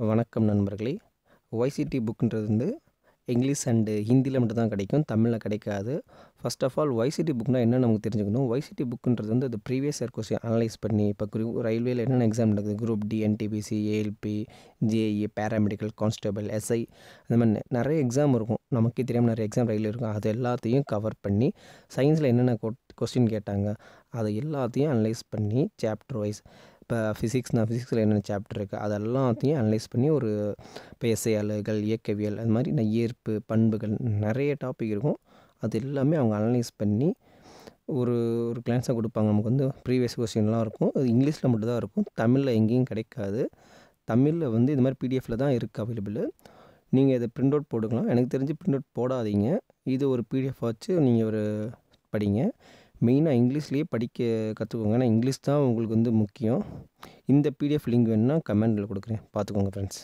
வணக்கம் நண்பர்களே. ஒய்சிடி புக்குன்றது English and ஹிந்தியில் மட்டும் தான் கிடைக்கும், தமிழில் கிடைக்காது. ஃபர்ஸ்ட் ஆஃப் ஆல் ஒய்சிடி புக்னால் என்ன நமக்கு தெரிஞ்சுக்கணும். ஒய்சிடி புக்குன்றது அது ப்ரீவியஸ் இயர் கொஸ்டின் அனலைஸ் பண்ணி, இப்போ ரயில்வேல என்னென்ன எக்ஸாம் நடக்குது, group D, NTPC, ALP, JE, paramedical, constable, SI, அந்த மாதிரி நிறைய எக்ஸாம் இருக்கும். நமக்கே தெரியாமல் நிறைய எக்ஸாம் ரயில் இருக்கும். அது எல்லாத்தையும் கவர் பண்ணி, சயின்ஸில் என்னென்ன கொஸ்டின் கேட்டாங்க அதை எல்லாத்தையும் அனலைஸ் பண்ணி சாப்டர் வைஸ், இப்போ ஃபிசிக்ஸில் என்னென்ன சாப்டர் இருக்குது அது எல்லாத்தையும் அனலைஸ் பண்ணி ஒரு இப்போ எஸ்ஐ அலகுகள், இயக்கவியல், அது மாதிரி ஈர்ப்பு பண்புகள் நிறைய டாபிக் இருக்கும். அது எல்லாமே அவங்க அனலைஸ் பண்ணி ஒரு ஒரு கிளான்ஸாக கொடுப்பாங்க. நமக்கு ப்ரீவியஸ் கொஸ்டின்லாம் இருக்கும். அது இங்கிலீஷில் மட்டும்தான் இருக்கும், தமிழில் எங்கேயும் கிடைக்காது. தமிழில் இது மாதிரி பிடிஎஃப்பில் தான் இருக்குது அவைலபிள். நீங்கள் இதை பிரிண்ட் அவுட் போட்டுக்கலாம். எனக்கு தெரிஞ்சு பிரிண்ட் அவுட் போடாதீங்க. இது ஒரு பிடிஎஃப் வச்சு நீங்கள் படிங்க. மெயினாக இங்கிலீஷ்லேயே படிக்க கற்றுக்கோங்க. ஏன்னா இங்கிலீஷ் தான் உங்களுக்கு முக்கியம். இந்த பிடிஎஃப் லிங்க் வேணுன்னா கமெண்டில் கொடுக்குறேன், பார்த்துக்கோங்க ஃப்ரெண்ட்ஸ்.